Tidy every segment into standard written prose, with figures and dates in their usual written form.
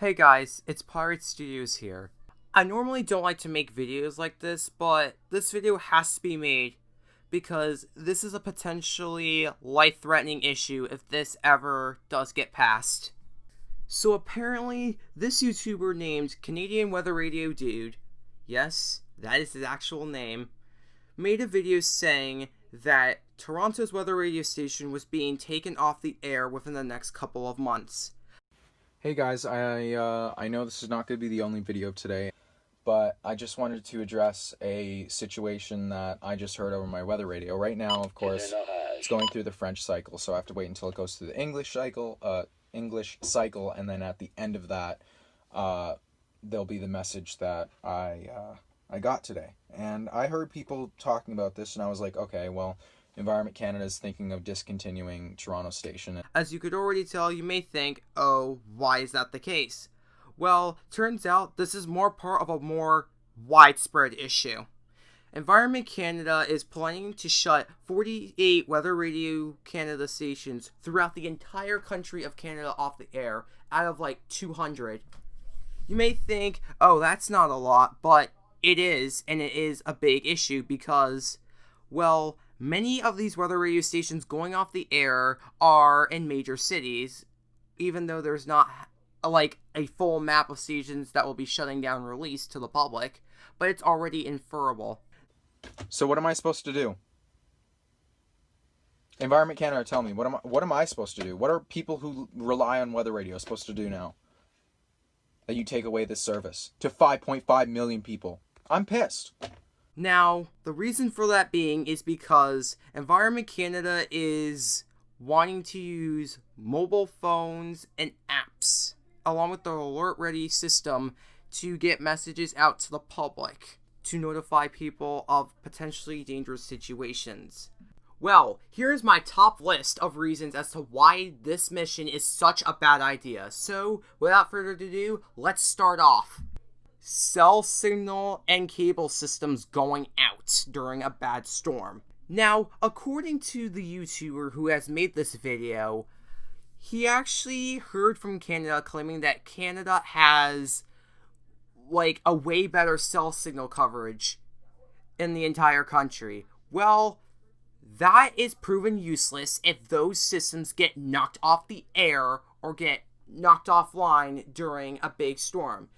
Hey guys, it's Pirate Studios here. I normally don't like to make videos like this, but this video has to be made because this is a potentially life-threatening issue if this ever does get passed. So apparently, this YouTuber named Canadian Weather Radio Dude, yes, that is his actual name, made a video saying that Toronto's weather radio station was being taken off the air within the next couple of months. Hey guys, I know this is not going to be the only video today, but I just wanted to address a situation that I just heard over my weather radio. Right now, of course, it's going through the French cycle, so I have to wait until it goes through the English cycle, and then at the end of that, there'll be the message that I got today. And I heard people talking about this, and I was like, okay, well, Environment Canada is thinking of discontinuing Toronto Station. As you could already tell, you may think, oh, why is that the case? Well, turns out this is more part of a more widespread issue. Environment Canada is planning to shut 48 Weather Radio Canada stations throughout the entire country of Canada off the air, out of like 200. You may think, oh, that's not a lot, but it is, and it is a big issue because, well, many of these weather radio stations going off the air are in major cities, even though there's not like a full map of stations that will be shutting down released to the public, but it's already inferable. So what am I supposed to do? Environment Canada, tell me, what am I supposed to do? What are people who rely on weather radio supposed to do now that you take away this service to 5.5 million people? I'm pissed. Now, the reason for that being is because Environment Canada is wanting to use mobile phones and apps, along with the Alert Ready system, to get messages out to the public, to notify people of potentially dangerous situations. Well, here's my top list of reasons as to why this mission is such a bad idea. So, without further ado, let's start off. Cell signal and cable systems going out during a bad storm. Now, according to the YouTuber who has made this video, he actually heard from Canada claiming that Canada has like a way better cell signal coverage in the entire country. Well, that is proven useless if those systems get knocked off the air or get knocked offline during a big storm.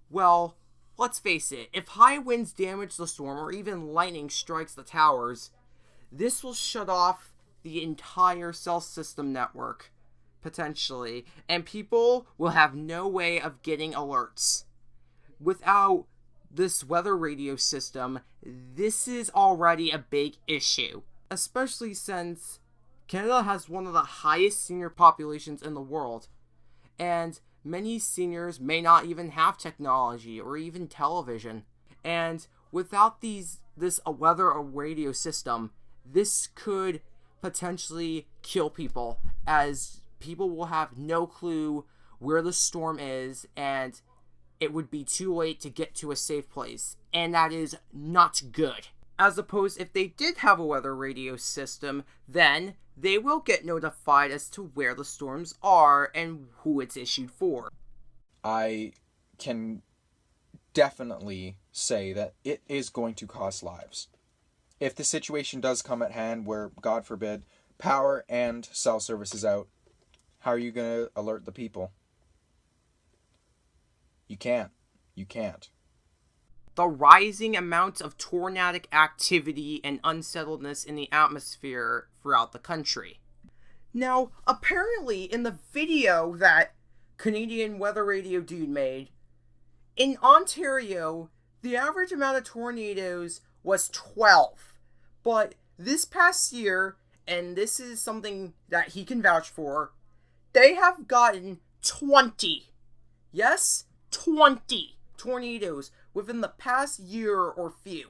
Well, let's face it, if high winds damage the storm or even lightning strikes the towers, this will shut off the entire cell system network, potentially, and people will have no way of getting alerts. Without this weather radio system, this is already a big issue, especially since Canada has one of the highest senior populations in the world, and many seniors may not even have technology or even television. And without this weather or radio system, this could potentially kill people, as people will have no clue where the storm is, and it would be too late to get to a safe place. And that is not good. As opposed, if they did have a weather radio system, then they will get notified as to where the storms are and who it's issued for. I can definitely say that it is going to cost lives. If the situation does come at hand where, God forbid, power and cell service is out, how are you going to alert the people? You can't. You can't. The rising amounts of tornadic activity and unsettledness in the atmosphere throughout the country. Now, apparently, in the video that Canadian Weather Radio Dude made, in Ontario, the average amount of tornadoes was 12. But this past year, and this is something that he can vouch for, they have gotten 20. Yes, 20 tornadoes within the past year or few.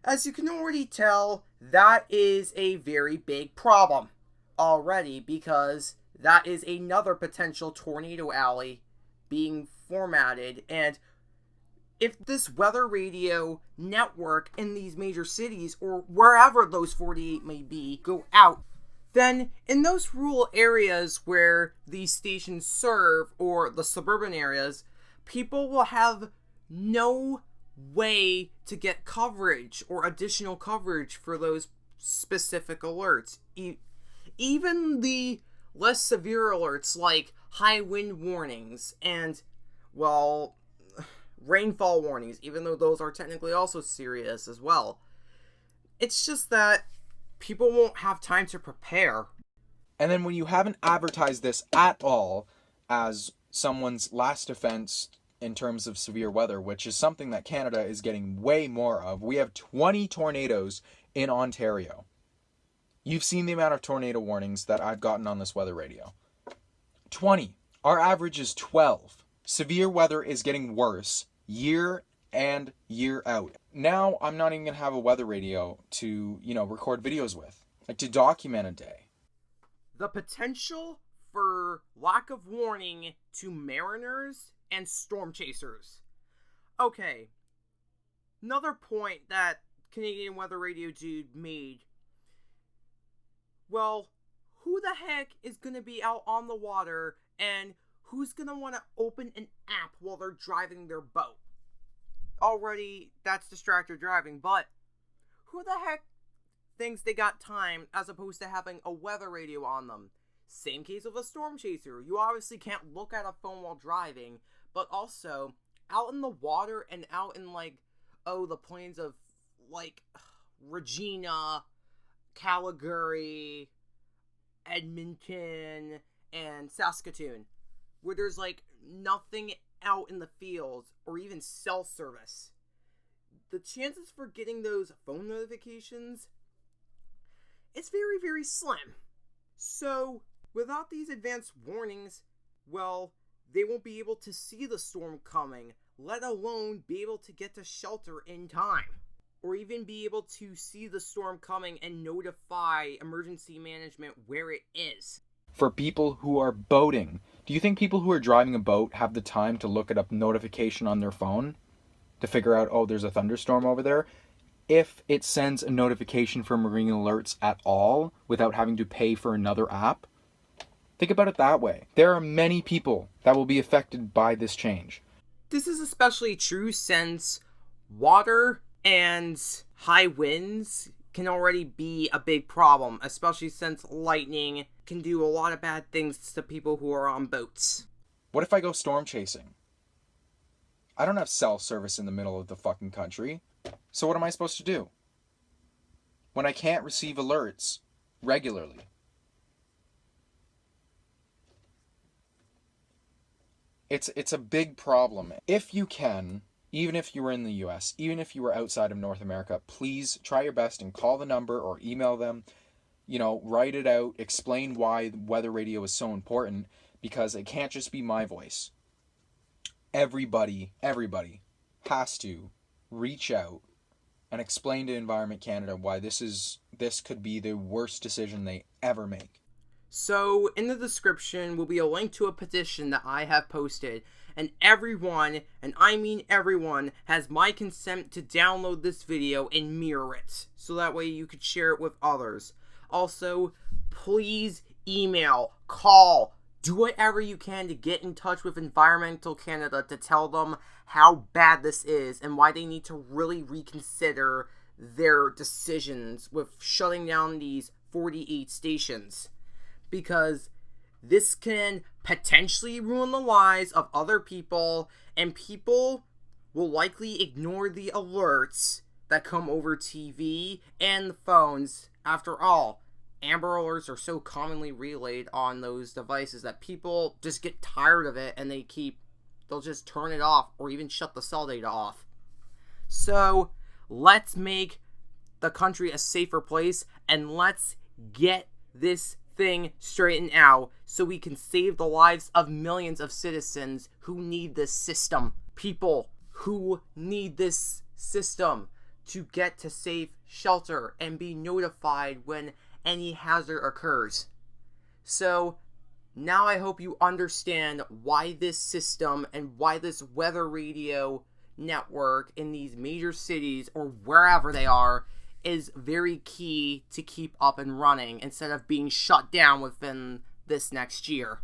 As you can already tell, that is a very big problem already, because that is another potential tornado alley being formatted. And if this weather radio network in these major cities, or wherever those 48 may be, go out, then in those rural areas where these stations serve, or the suburban areas, people will have no way to get coverage or additional coverage for those specific alerts. Even the less severe alerts like high wind warnings and, well, rainfall warnings, even though those are technically also serious as well. It's just that people won't have time to prepare. And then when you haven't advertised this at all as someone's last defense in terms of severe weather, which is something that Canada is getting way more of. We have 20 tornadoes in Ontario. You've seen the amount of tornado warnings that I've gotten on this weather radio. 20. Our average is 12. Severe weather is getting worse year and year out. Now I'm not even going to have a weather radio to, record videos with, like to document a day. The potential for lack of warning to mariners and storm chasers. Okay, another point that Canadian Weather Radio dude made. Well, who the heck is going to be out on the water and who's going to want to open an app while they're driving their boat? Already, that's distracted driving, but who the heck thinks they got time as opposed to having a weather radio on them? Same case with a storm chaser. You obviously can't look at a phone while driving, but also out in the water and out in the plains of Regina, Calgary, Edmonton, and Saskatoon, where there's nothing out in the fields or even cell service. The chances for getting those phone notifications is very, very slim. So without these advanced warnings, well, they won't be able to see the storm coming, let alone be able to get to shelter in time, or even be able to see the storm coming and notify emergency management where it is. For people who are boating, do you think people who are driving a boat have the time to look at a notification on their phone to figure out, oh, there's a thunderstorm over there? If it sends a notification for marine alerts at all without having to pay for another app, think about it that way. There are many people that will be affected by this change. This is especially true since water and high winds can already be a big problem, especially since lightning can do a lot of bad things to people who are on boats. What if I go storm chasing? I don't have cell service in the middle of the fucking country. So what am I supposed to do when I can't receive alerts regularly? It's a big problem. If you can, even if you were in the US, even if you were outside of North America, please try your best and call the number or email them. Write it out, explain why weather radio is so important, because it can't just be my voice. Everybody has to reach out and explain to Environment Canada why this could be the worst decision they ever make. So, in the description will be a link to a petition that I have posted, and everyone, and I mean everyone, has my consent to download this video and mirror it, so that way you could share it with others. Also, please email, call, do whatever you can to get in touch with Environmental Canada to tell them how bad this is and why they need to really reconsider their decisions with shutting down these 48 stations. Because this can potentially ruin the lives of other people, and people will likely ignore the alerts that come over TV and the phones. After all, Amber Alerts are so commonly relayed on those devices that people just get tired of it and they'll just turn it off or even shut the cell data off. So, let's make the country a safer place, and let's get this thing straightened out so we can save the lives of millions of citizens who need this system. People who need this system to get to safe shelter and be notified when any hazard occurs. So, now I hope you understand why this system and why this weather radio network in these major cities or wherever they are is very key to keep up and running instead of being shut down within this next year.